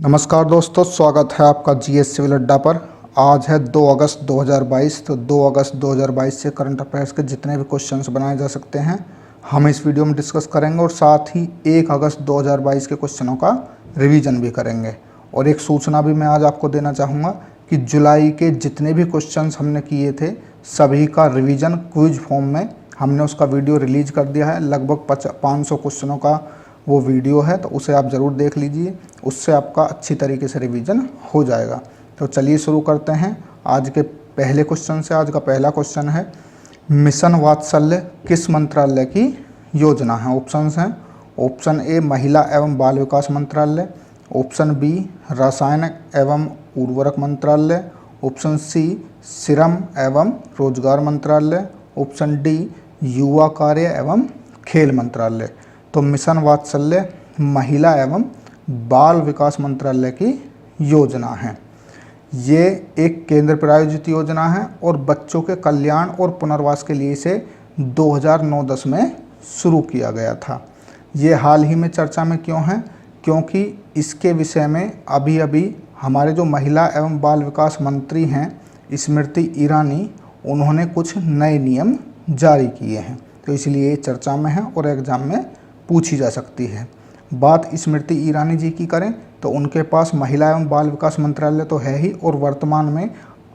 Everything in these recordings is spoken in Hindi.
नमस्कार दोस्तों, स्वागत है आपका जीएस सिविल अड्डा पर। आज है 2 अगस्त 2022। तो 2 अगस्त 2022 से करंट अफेयर्स के जितने भी क्वेश्चंस बनाए जा सकते हैं हम इस वीडियो में डिस्कस करेंगे और साथ ही 1 अगस्त 2022 के क्वेश्चनों का रिवीजन भी करेंगे। और एक सूचना भी मैं आज आपको देना चाहूँगा कि जुलाई के जितने भी क्वेश्चंस हमने किए थे सभी का रिवीजन क्विज फॉर्म में हमने उसका वीडियो रिलीज कर दिया है। लगभग 500 क्वेश्चनों का वो वीडियो है, तो उसे आप ज़रूर देख लीजिए। उससे आपका अच्छी तरीके से रिवीजन हो जाएगा। तो चलिए शुरू करते हैं आज के पहले क्वेश्चन से। आज का पहला क्वेश्चन है, मिशन वात्सल्य किस मंत्रालय की योजना है? ऑप्शंस हैं, ऑप्शन ए महिला एवं बाल विकास मंत्रालय, ऑप्शन बी रसायन एवं उर्वरक मंत्रालय, ऑप्शन सी श्रम एवं रोजगार मंत्रालय, ऑप्शन डी युवा कार्य एवं खेल मंत्रालय। तो मिशन वात्सल्य महिला एवं बाल विकास मंत्रालय की योजना है। ये एक केंद्र प्रायोजित योजना है और बच्चों के कल्याण और पुनर्वास के लिए इसे 2009-10 में शुरू किया गया था। ये हाल ही में चर्चा में क्यों है? क्योंकि इसके विषय में अभी अभी हमारे जो महिला एवं बाल विकास मंत्री हैं स्मृति ईरानी, उन्होंने कुछ नए नियम जारी किए हैं, तो इसलिए ये चर्चा में है और एग्जाम में पूछी जा सकती है। बात स्मृति ईरानी जी की करें तो उनके पास महिला एवं बाल विकास मंत्रालय तो है ही, और वर्तमान में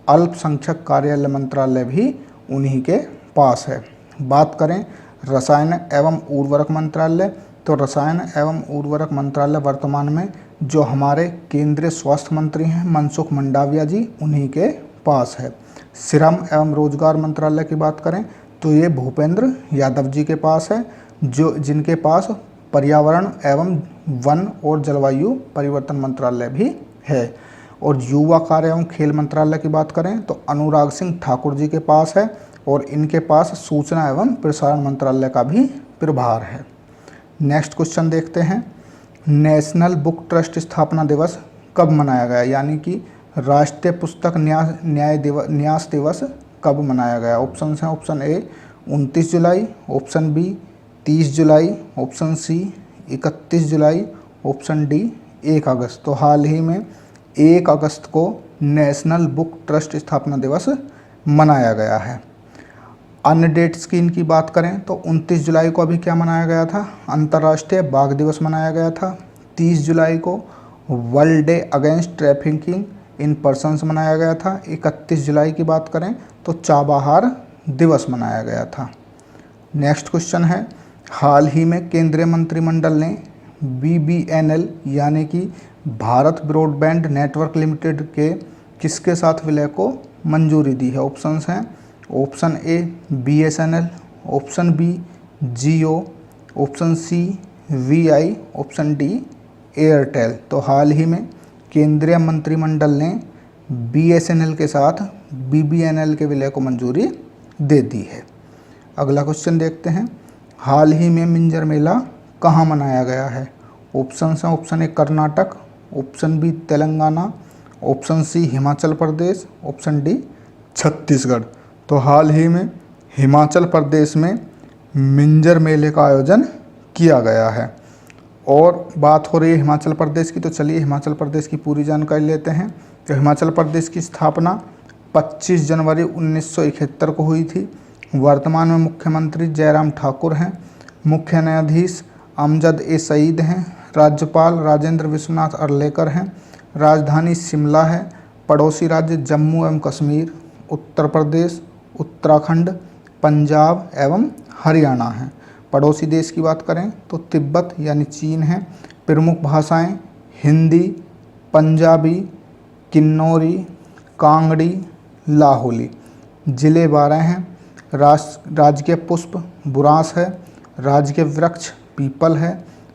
अल्पसंख्यक कार्यालय मंत्रालय भी उन्हीं के पास है। बात करें रसायन एवं उर्वरक मंत्रालय, तो रसायन एवं उर्वरक मंत्रालय वर्तमान में जो हमारे केंद्रीय स्वास्थ्य मंत्री हैं मनसुख मंडाविया जी, उन्हीं के पास है। श्रम एवं रोजगार मंत्रालय की बात करें तो ये भूपेंद्र यादव जी के पास है, जो जिनके पास पर्यावरण एवं वन और जलवायु परिवर्तन मंत्रालय भी है। और युवा कार्य एवं खेल मंत्रालय की बात करें तो अनुराग सिंह ठाकुर जी के पास है, और इनके पास सूचना एवं प्रसारण मंत्रालय का भी प्रभार है। नेक्स्ट क्वेश्चन देखते हैं, नेशनल बुक ट्रस्ट स्थापना दिवस कब मनाया गया? यानी कि राष्ट्रीय पुस्तक न्यास दिवस कब मनाया गया? ऑप्शन हैं, ऑप्शन ए 29 जुलाई, ऑप्शन बी 30 जुलाई, ऑप्शन सी 31 जुलाई, ऑप्शन डी 1 अगस्त। तो हाल ही में 1 अगस्त को नेशनल बुक ट्रस्ट स्थापना दिवस मनाया गया है। अन्य डेट्स की इनकी बात करें तो 29 जुलाई को अभी क्या मनाया गया था? अंतर्राष्ट्रीय बाघ दिवस मनाया गया था। 30 जुलाई को world day against trafficking in persons मनाया गया था। 31 जुलाई की बात करें तो चाबहार दिवस मनाया गया था। नेक्स्ट क्वेश्चन है, हाल ही में केंद्रीय मंत्रिमंडल ने BBNL यानी कि भारत ब्रॉडबैंड नेटवर्क लिमिटेड के किसके साथ विलय को मंजूरी दी है? ऑप्शंस हैं, option A BSNL, option B Jio, option C VI, option D Airtel. तो हाल ही में केंद्रीय मंत्रिमंडल ने BSNL के साथ BBNL के विलय को मंजूरी दे दी है। अगला क्वेश्चन देखते हैं, हाल ही में मिंजर मेला कहाँ मनाया गया है? ऑप्शन हैं, option A Karnataka, option B Telangana, option C Himachal Pradesh, option D Chhattisgarh. तो हाल ही में हिमाचल प्रदेश में मिंजर मेले का आयोजन किया गया है। और बात हो रही है हिमाचल प्रदेश की, तो चलिए हिमाचल प्रदेश की पूरी जानकारी लेते हैं। तो हिमाचल प्रदेश की स्थापना 25 जनवरी 1971 को हुई थी। वर्तमान में मुख्यमंत्री जयराम ठाकुर हैं, मुख्य न्यायाधीश अमजद ए सईद हैं, राज्यपाल राजेंद्र विश्वनाथ अर्लेकर हैं, राजधानी शिमला है, पड़ोसी राज्य जम्मू एवं कश्मीर, उत्तर प्रदेश, उत्तराखंड, पंजाब एवं हरियाणा हैं। पड़ोसी देश की बात करें तो तिब्बत यानी चीन है। प्रमुख भाषाएं हिंदी, पंजाबी, किन्नौरी, कांगड़ी, लाहौली। जिले 12 हैं। राजकीय पुष्प बुरांस है, राजकीय वृक्ष पीपल है,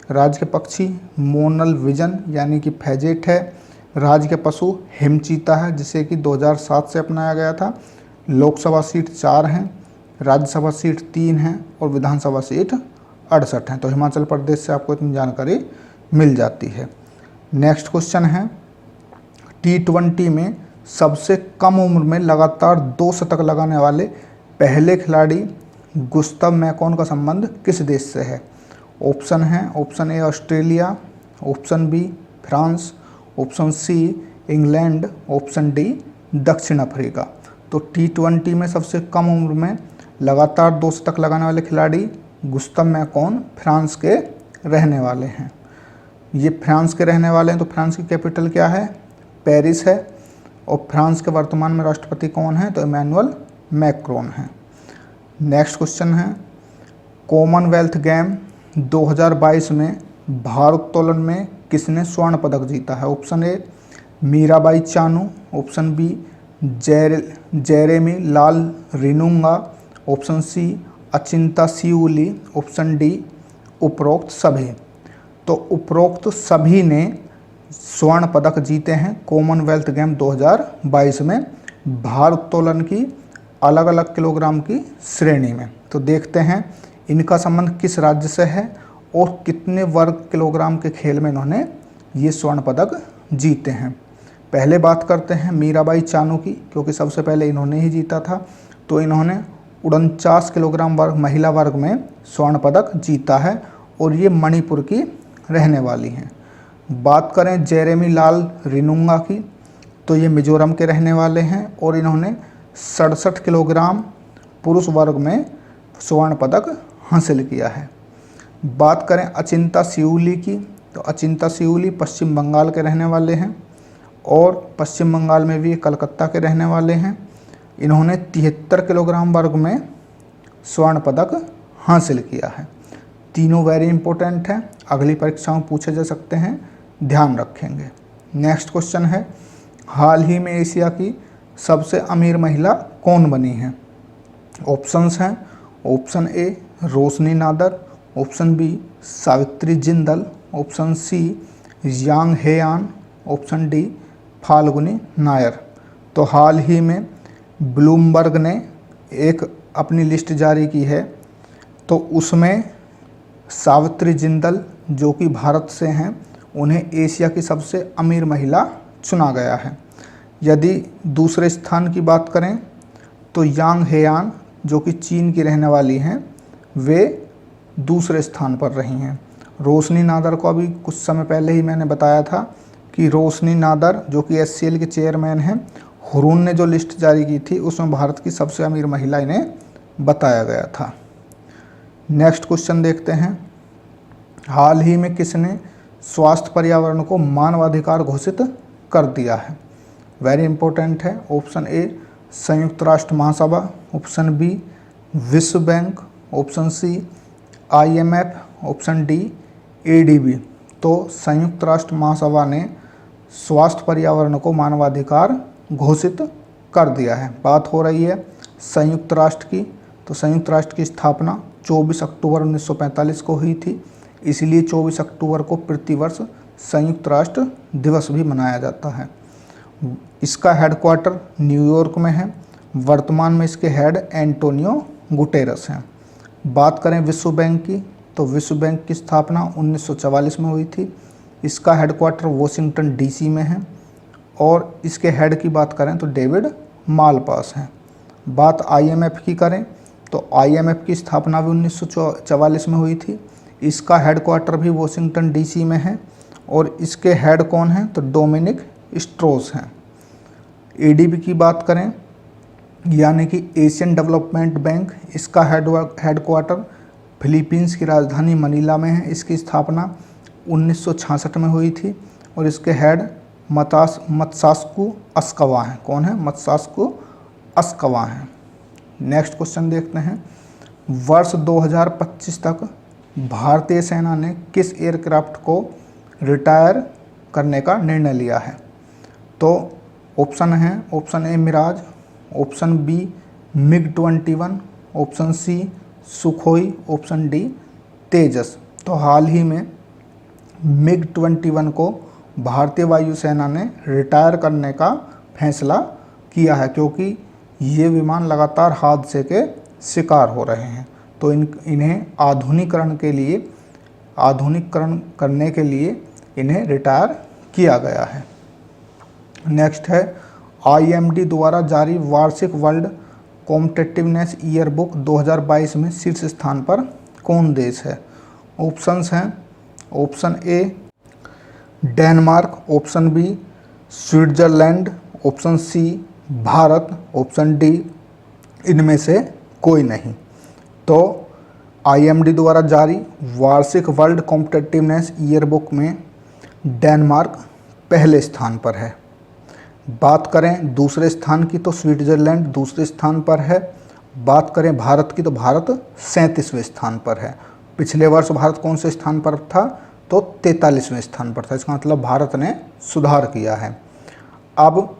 राजकीय पक्षी मोनल विजन यानी कि फैजेट है, राजकीय पशु हिमचीता है जिसे कि 2007 से अपनाया गया था। लोकसभा सीट 4 हैं, राज्यसभा सीट 3 हैं और विधानसभा सीट 68 हैं। तो हिमाचल प्रदेश से आपको इतनी जानकारी मिल जाती है। नेक्स्ट क्वेश्चन है, T20 में सबसे कम उम्र में लगातार 2 शतक लगाने वाले पहले खिलाड़ी गुस्ताव मैकॉन का संबंध किस देश से है? ऑप्शन हैं, option A Australia, option B France, option C England, option D दक्षिण अफ्रीका। तो T20 में सबसे कम उम्र में लगातार 2 शतक लगाने वाले खिलाड़ी गुस्ताव मैकॉन फ्रांस के रहने वाले हैं। ये फ्रांस के रहने वाले हैं। तो फ्रांस की कैपिटल क्या है? पेरिस है। और फ्रांस के वर्तमान में राष्ट्रपति कौन है? तो इमैनुअल मैक्रोन है। नेक्स्ट क्वेश्चन है, कॉमनवेल्थ गेम 2022 में भारोत्तोलन में किसने स्वर्ण पदक जीता है? Option A Mirabai Chanu, option B Jeremy Lal Rinunga, option C Achinta Sheuli, option D उपरोक्त सभी। तो उपरोक्त सभी ने स्वर्ण पदक जीते हैं कॉमनवेल्थ गेम 2022 में भारोत्तोलन की अलग अलग किलोग्राम की श्रेणी में। तो देखते हैं इनका संबंध किस राज्य से है और कितने वर्ग किलोग्राम के खेल में इन्होंने ये स्वर्ण पदक जीते हैं। पहले बात करते हैं मीराबाई चानू की, क्योंकि सबसे पहले इन्होंने ही जीता था। तो इन्होंने 49 किलोग्राम वर्ग महिला वर्ग में स्वर्ण पदक जीता है और ये मणिपुर की रहने वाली हैं। बात करें जेरेमी लाल रिनुंगा की, तो ये मिजोरम के रहने वाले हैं और इन्होंने 67 किलोग्राम पुरुष वर्ग में स्वर्ण पदक हासिल किया है। बात करें अचिंता सिउली की, तो अचिंता सिउली पश्चिम बंगाल के रहने वाले हैं और पश्चिम बंगाल में भी कलकत्ता के रहने वाले हैं। इन्होंने 73 किलोग्राम वर्ग में स्वर्ण पदक हासिल किया है। तीनों वेरी इंपॉर्टेंट हैं, अगली परीक्षाओं में पूछे जा सकते हैं, ध्यान रखेंगे। नेक्स्ट क्वेश्चन है, हाल ही में एशिया की सबसे अमीर महिला कौन बनी है? ऑप्शंस हैं, option A Roshni Nadar, option B Savitri Jindal, option C Yang Heyan, option D Falguni Nayar. तो हाल ही में ब्लूमबर्ग ने एक अपनी लिस्ट जारी की है, तो उसमें सावित्री जिंदल जो कि भारत से हैं, उन्हें एशिया की सबसे अमीर महिला चुना गया है। यदि दूसरे स्थान की बात करें तो यांग हेयान जो कि चीन की रहने वाली हैं, वे दूसरे स्थान पर रही हैं। रोशनी नादर को अभी कुछ समय पहले ही मैंने बताया था कि रोशनी नादर जो कि HCL के चेयरमैन हैं, हुरून ने जो लिस्ट जारी की थी उसमें भारत की सबसे अमीर महिला इन्हें बताया गया था। नेक्स्ट क्वेश्चन देखते हैं, हाल ही में किसने स्वास्थ्य पर्यावरण को मानवाधिकार घोषित कर दिया है? वेरी इंपॉर्टेंट है। ऑप्शन ए संयुक्त राष्ट्र महासभा, ऑप्शन बी विश्व bank, option C IMF, option D ADB। तो संयुक्त राष्ट्र महासभा ने स्वास्थ्य पर्यावरण को मानवाधिकार घोषित कर दिया है। बात हो रही है संयुक्त राष्ट्र की, तो संयुक्त राष्ट्र की स्थापना 24 अक्टूबर 1945 को हुई थी, इसलिए 24 अक्टूबर को प्रतिवर्ष संयुक्त राष्ट्र दिवस भी मनाया जाता है। इसका हेडक्वार्टर न्यूयॉर्क में है। वर्तमान में इसके हेड एंटोनियो गुटेरस हैं। बात करें विश्व बैंक की, तो विश्व बैंक की स्थापना 1944 में हुई थी। इसका हेडक्वार्टर वॉशिंगटन DC में है और इसके हेड की बात करें तो डेविड मालपास हैं। बात IMF की करें तो IMF की स्थापना भी 1944 में हुई थी। इसका हेडक्वार्टर भी वॉशिंगटन DC में है और इसके हेड कौन हैं? तो डोमिनिक स्ट्रोस हैं। ADB की बात करें यानी कि एशियन डेवलपमेंट बैंक, इसका हेडक्वार्टर फिलीपींस की राजधानी मनीला में है। इसकी स्थापना 1966 में हुई थी और इसके हेड मत्सास्कु अस्कवा हैं। कौन है? मत्सास्कु अस्कवा हैं। नेक्स्ट क्वेश्चन देखते हैं, वर्ष 2025 तक भारतीय सेना ने किस एयरक्राफ्ट को रिटायर करने का निर्णय लिया है? तो ऑप्शन है, option A Mirage, option B MiG-21, option C Sukhoi, option D Tejas. तो हाल ही में MiG-21 को भारतीय वायुसेना ने रिटायर करने का फैसला किया है, क्योंकि ये विमान लगातार हादसे के शिकार हो रहे हैं। तो इन्हें आधुनिकीकरण करने के लिए इन्हें रिटायर किया गया है। नेक्स्ट है, IMD द्वारा जारी वार्षिक वर्ल्ड कॉम्पिटिटिवनेस ईयर बुक 2022 में शीर्ष स्थान पर कौन देश है? ऑप्शंस हैं, option A Denmark, option B Switzerland, option C Bharat, option D इनमें से कोई नहीं। तो IMD द्वारा जारी वार्षिक वर्ल्ड कॉम्पिटिटिवनेस ईयरबुक में डेनमार्क पहले स्थान पर है। बात करें दूसरे स्थान की तो स्विट्जरलैंड दूसरे स्थान पर है। बात करें भारत की तो भारत 37वें स्थान पर है। पिछले वर्ष भारत कौन से स्थान पर था? तो 43वें स्थान पर था। इसका मतलब भारत ने सुधार किया है। अब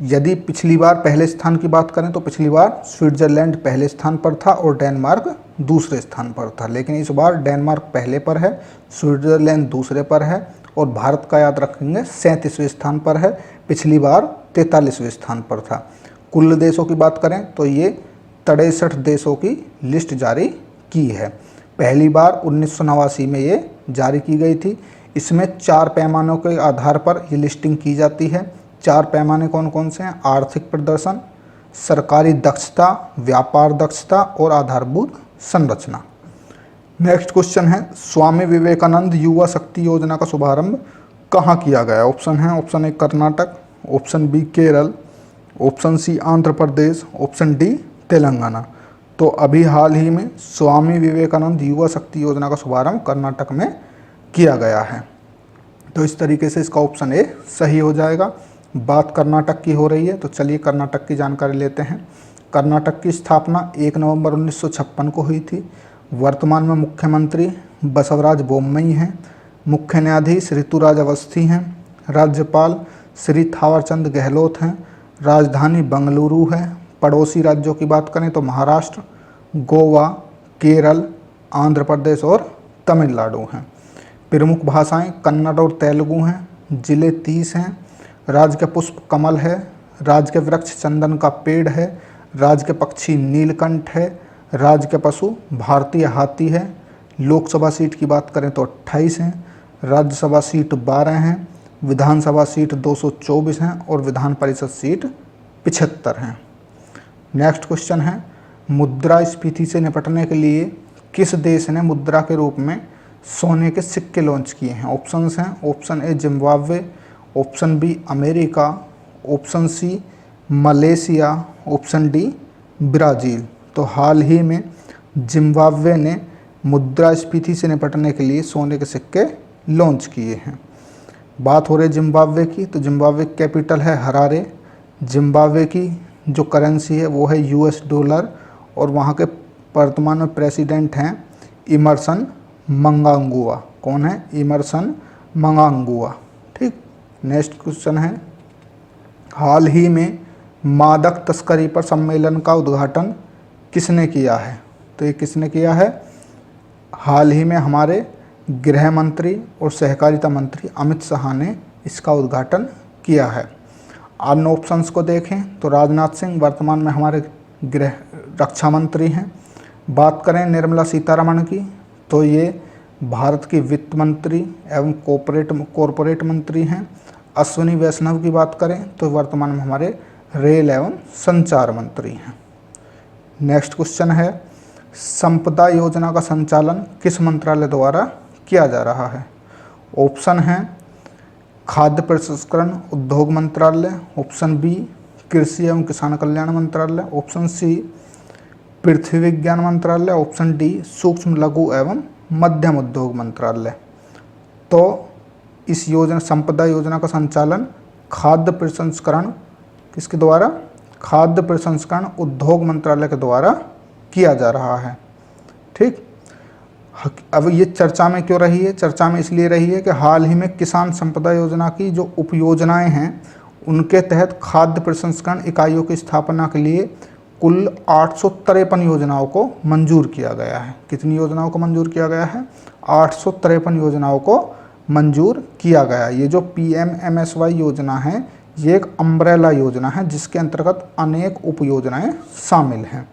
यदि पिछली बार पहले स्थान की बात करें तो पिछली बार स्विट्जरलैंड पहले स्थान पर था और डेनमार्क दूसरे स्थान पर था, लेकिन इस बार डेनमार्क पहले पर है, स्विट्जरलैंड दूसरे पर है और भारत का याद रखेंगे 37वें स्थान पर है। पिछली बार 43वें स्थान पर था। कुल देशों की बात करें तो ये 63 देशों की लिस्ट जारी की है। पहली बार 1989 में ये जारी की गई थी। इसमें 4 पैमानों के आधार पर ये लिस्टिंग की जाती है। 4 पैमाने कौन कौन से हैं? आर्थिक प्रदर्शन, सरकारी दक्षता, व्यापार दक्षता और आधारभूत संरचना। नेक्स्ट क्वेश्चन है, स्वामी विवेकानंद युवा शक्ति योजना का शुभारंभ कहाँ किया गया? ऑप्शन है, option A Karnataka, option B Kerala, option C Andhra Pradesh, option D Telangana. तो अभी हाल ही में स्वामी विवेकानंद युवा शक्ति योजना का शुभारंभ कर्नाटक में किया गया है। तो इस तरीके से इसका ऑप्शन ए सही हो जाएगा। बात कर्नाटक की हो रही है तो चलिए कर्नाटक की जानकारी लेते हैं। कर्नाटक की स्थापना 1 नवंबर 1956 को हुई थी। वर्तमान में मुख्यमंत्री बसवराज बोम्मई हैं। मुख्य न्यायाधीश ऋतुराज अवस्थी हैं। राज्यपाल श्री थावरचंद गहलोत हैं। राजधानी बंगलुरु है। पड़ोसी राज्यों की बात करें तो महाराष्ट्र, गोवा, केरल, आंध्र प्रदेश और तमिलनाडु हैं। प्रमुख भाषाएं कन्नड़ और तेलुगु हैं। जिले 30 हैं। राज्य का पुष्प कमल है। राज्य के वृक्ष चंदन का पेड़ है। राज्य के पक्षी नीलकंठ है। राज्य के पशु भारतीय हाथी है। लोकसभा सीट की बात करें तो 28 हैं। राज्यसभा सीट 12 हैं। विधानसभा सीट 224 हैं और विधान परिषद सीट 75 हैं। नेक्स्ट क्वेश्चन है, मुद्रास्फीति से निपटने के लिए किस देश ने मुद्रा के रूप में सोने के सिक्के लॉन्च किए हैं? ऑप्शंस हैं, option A Zimbabwe, option B America, option C Malaysia, option D Brazil. तो हाल ही में जिम्बाब्वे ने मुद्रास्फीति से निपटने के लिए सोने के सिक्के लॉन्च किए हैं। बात हो रही है जिम्बाब्वे की, तो जिम्बाब्वे की कैपिटल है हरारे। जिम्बाब्वे की जो करेंसी है वो है US डॉलर और वहाँ के वर्तमान में प्रेसिडेंट हैं इमरसन मंगांगुआ। कौन है? इमरसन मंगांगुआ। ठीक। नेक्स्ट क्वेश्चन है, हाल ही में मादक तस्करी पर सम्मेलन का उद्घाटन किसने किया है? तो ये किसने किया है? हाल ही में हमारे गृह मंत्री और सहकारिता मंत्री अमित शाह ने इसका उद्घाटन किया है। अन्य ऑप्शंस को देखें तो राजनाथ सिंह वर्तमान में हमारे गृह रक्षा मंत्री हैं। बात करें निर्मला सीतारमण की तो ये भारत की वित्त मंत्री एवं कॉरपोरेट मंत्री हैं। अश्विनी वैष्णव की बात करें तो वर्तमान में हमारे रेल एवं संचार मंत्री हैं। नेक्स्ट क्वेश्चन है, संपदा योजना का संचालन किस मंत्रालय द्वारा किया जा रहा है? ऑप्शन है खाद्य प्रसंस्करण उद्योग मंत्रालय, ऑप्शन बी कृषि एवं किसान कल्याण मंत्रालय, ऑप्शन सी पृथ्वी विज्ञान मंत्रालय, ऑप्शन डी सूक्ष्म लघु एवं मध्यम उद्योग मंत्रालय। तो इस योजना संपदा योजना का संचालन खाद्य प्रसंस्करण किसके द्वारा? खाद्य प्रसंस्करण उद्योग मंत्रालय के द्वारा किया जा रहा है। ठीक। अब ये चर्चा में क्यों रही है? चर्चा में इसलिए रही है कि हाल ही में किसान संपदा योजना की जो उपयोजनाएं हैं उनके तहत खाद्य प्रसंस्करण इकाइयों की स्थापना के लिए कुल 853 योजनाओं को मंजूर किया गया है। कितनी योजनाओं को मंजूर किया गया है? 853 योजनाओं को मंजूर किया गया। ये जो PMMSY योजना है ये एक अम्ब्रेला योजना है जिसके अंतर्गत अनेक उपयोजनाएं शामिल हैं।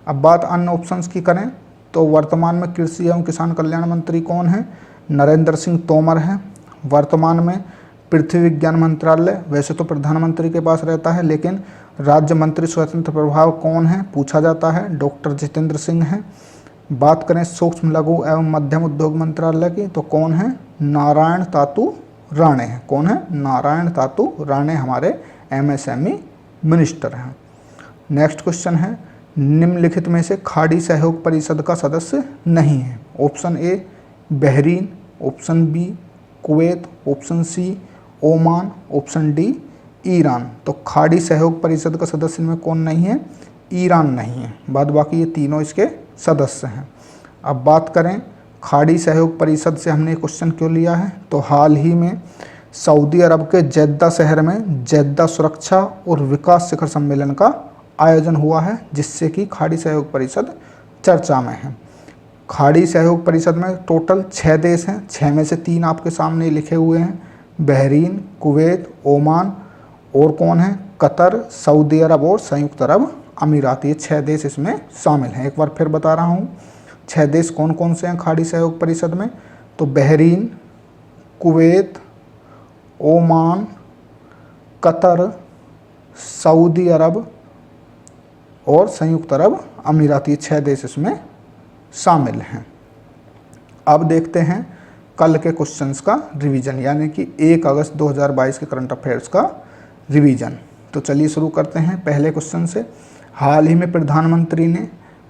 अब बात अन्य ऑप्शंस की करें तो वर्तमान में कृषि एवं किसान कल्याण मंत्री कौन है? नरेंद्र सिंह तोमर हैं। वर्तमान में पृथ्वी विज्ञान मंत्रालय वैसे तो प्रधानमंत्री के पास रहता है लेकिन राज्य मंत्री स्वतंत्र प्रभाव कौन है पूछा जाता है? डॉक्टर जितेंद्र सिंह हैं। बात करें सूक्ष्म लघु एवं मध्यम उद्योग मंत्रालय की तो कौन है? नारायण तातू राणे हैं। कौन है? नारायण तातू राणे हमारे MSME मिनिस्टर हैं। नेक्स्ट क्वेश्चन है, निम्नलिखित में से खाड़ी सहयोग परिषद का सदस्य नहीं है। Option A Bahrain, option B Kuwait, option C Oman, option D Iran. तो खाड़ी सहयोग परिषद का सदस्य में कौन नहीं है? ईरान नहीं है, बाद बाकी ये तीनों इसके सदस्य हैं। अब बात करें खाड़ी सहयोग परिषद से हमने क्वेश्चन क्यों लिया है, तो हाल ही में सऊदी अरब के जेद्दा शहर में जेद्दा सुरक्षा और विकास शिखर सम्मेलन का आयोजन हुआ है, जिससे कि खाड़ी सहयोग परिषद चर्चा में है। खाड़ी सहयोग परिषद में टोटल 6 देश हैं, 6 में से 3 आपके सामने लिखे हुए हैं, बहरीन, कुवैत, ओमान और कौन है? कतर, सऊदी अरब और संयुक्त अरब अमीरात। ये 6 देश इसमें शामिल हैं। एक बार फिर बता रहा हूँ 6 देश कौन कौन से हैं खाड़ी सहयोग परिषद में, तो Bahrain, Kuwait, Oman, Qatar, Saudi Arab और संयुक्त अरब अमीरात। ये 6 देश इसमें शामिल हैं। अब देखते हैं कल के क्वेश्चंस का रिवीजन, यानी कि 1 अगस्त 2022 के करंट अफेयर्स का रिवीजन। तो चलिए शुरू करते हैं पहले क्वेश्चन से। हाल ही में प्रधानमंत्री ने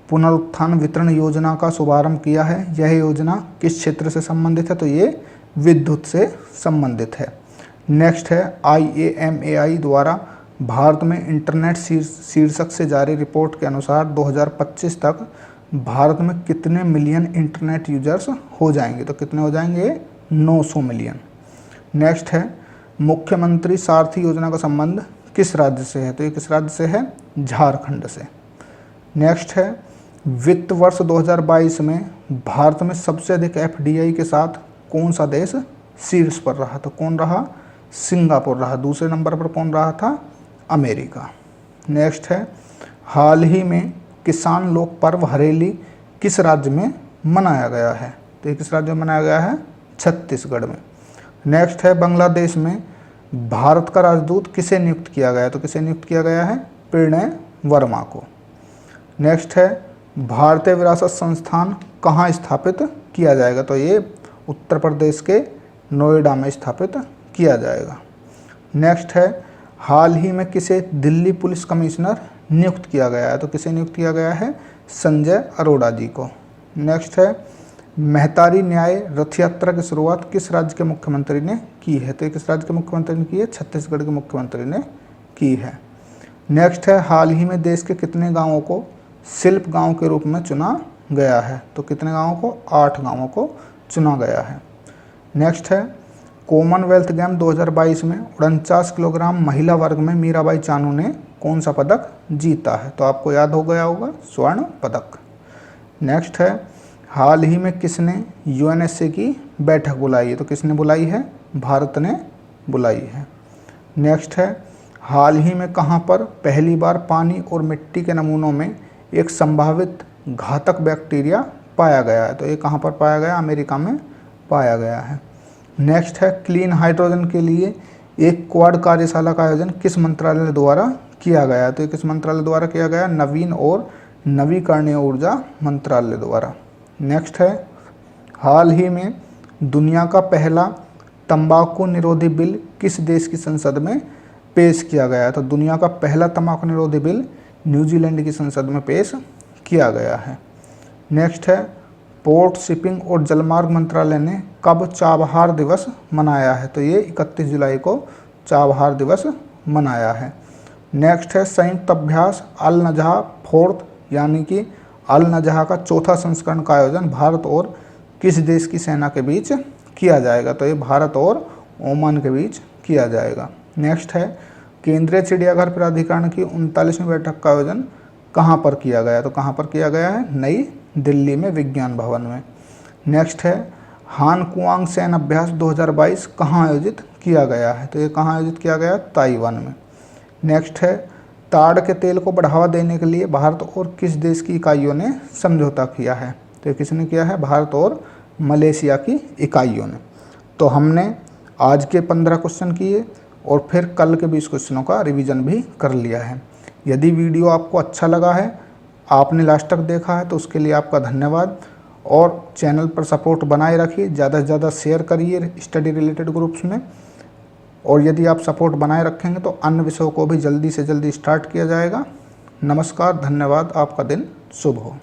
पुनरुत्थान वितरण योजना का शुभारंभ किया है। यह योजना किस क्षेत्र से संबंधित है? तो ये विद्युत से संबंधित है। नेक्स्ट है, IAMAI द्वारा भारत में इंटरनेट शीर्षक से जारी रिपोर्ट के अनुसार 2025 तक भारत में कितने मिलियन इंटरनेट यूजर्स हो जाएंगे? तो कितने हो जाएंगे? 900 मिलियन। नेक्स्ट है, मुख्यमंत्री सारथी योजना का संबंध किस राज्य से है? तो ये किस राज्य से है? झारखंड से। नेक्स्ट है, वित्त वर्ष 2022 में भारत में सबसे अधिक FDI के साथ कौन सा देश शीर्ष पर रहा? तो कौन रहा? सिंगापुर रहा। दूसरे नंबर पर कौन रहा था? अमेरिका। नेक्स्ट है, हाल ही में किसान लोक पर्व हरेली किस राज्य में मनाया गया है? तो ये किस राज्य में मनाया गया है? छत्तीसगढ़ में। नेक्स्ट है, बांग्लादेश में भारत का राजदूत किसे नियुक्त किया गया है? तो किसे नियुक्त किया गया है? प्रणय वर्मा को। नेक्स्ट है, भारतीय विरासत संस्थान कहाँ स्थापित किया जाएगा? तो ये उत्तर प्रदेश के नोएडा में स्थापित किया जाएगा। नेक्स्ट है, हाल ही में किसे दिल्ली पुलिस कमिश्नर नियुक्त किया गया है? तो किसे नियुक्त किया गया है? संजय अरोड़ा जी को। नेक्स्ट है, महतारी न्याय रथ यात्रा की शुरुआत किस राज्य के मुख्यमंत्री ने की है? तो किस राज्य के मुख्यमंत्री ने की है? छत्तीसगढ़ के मुख्यमंत्री ने की है। नेक्स्ट है, हाल ही में देश के कितने गांवों को शिल्प गांव के रूप में चुना गया है? तो कितने गांवों को? 8 गांवों को चुना गया है। नेक्स्ट है, कॉमनवेल्थ गेम 2022 में 49 किलोग्राम महिला वर्ग में मीराबाई चानू ने कौन सा पदक जीता है? तो आपको याद हो गया होगा, स्वर्ण पदक। नेक्स्ट है, हाल ही में किसने UNSC की बैठक बुलाई है? तो किसने बुलाई है? भारत ने बुलाई है। नेक्स्ट है, हाल ही में कहाँ पर पहली बार पानी और मिट्टी के नमूनों में एक संभावित घातक बैक्टीरिया पाया गया है? तो ये कहाँ पर पाया गया? अमेरिका में पाया गया है। नेक्स्ट है, क्लीन हाइड्रोजन के लिए एक क्वाड कार्यशाला का आयोजन किस मंत्रालय द्वारा किया गया है? तो ये किस मंत्रालय द्वारा किया गया? नवीन और नवीकरणीय ऊर्जा मंत्रालय द्वारा। नेक्स्ट है, हाल ही में दुनिया का पहला तंबाकू निरोधी बिल किस देश की संसद में पेश किया गया है? तो दुनिया का पहला तंबाकू निरोधी बिल न्यूजीलैंड की संसद में पेश किया गया है। नेक्स्ट है, पोर्ट शिपिंग और जलमार्ग मंत्रालय ने कब चाबहार दिवस मनाया है? तो ये 31 जुलाई को चाबहार दिवस मनाया है। नेक्स्ट है, संयुक्त अभ्यास अल नजहा फोर्थ यानी कि अल नजहा का 4था संस्करण का आयोजन भारत और किस देश की सेना के बीच किया जाएगा? तो ये भारत और ओमान के बीच किया जाएगा। नेक्स्ट है, केंद्रीय चिड़ियाघर प्राधिकरण की 39वीं बैठक का आयोजन कहाँ पर किया गया? तो कहाँ पर किया गया है? नई दिल्ली में विज्ञान भवन में। नेक्स्ट है, हान कुआंग सैन्य अभ्यास 2022 कहाँ आयोजित किया गया है? तो ये कहाँ आयोजित किया गया? ताइवान में। नेक्स्ट है, ताड़ के तेल को बढ़ावा देने के लिए भारत और किस देश की इकाइयों ने समझौता किया है? तो ये किसने किया है? भारत और मलेशिया की इकाइयों ने। तो हमने आज के 15 क्वेश्चन किए और फिर कल के 20 क्वेश्चनों का रिवीजन भी कर लिया है। यदि वीडियो आपको अच्छा लगा है, आपने लास्ट तक देखा है, तो उसके लिए आपका धन्यवाद। और चैनल पर सपोर्ट बनाए रखिए, ज़्यादा से ज़्यादा शेयर करिए स्टडी रिलेटेड ग्रुप्स में। और यदि आप सपोर्ट बनाए रखेंगे तो अन्य विषयों को भी जल्दी से जल्दी स्टार्ट किया जाएगा। नमस्कार, धन्यवाद, आपका दिन शुभ हो।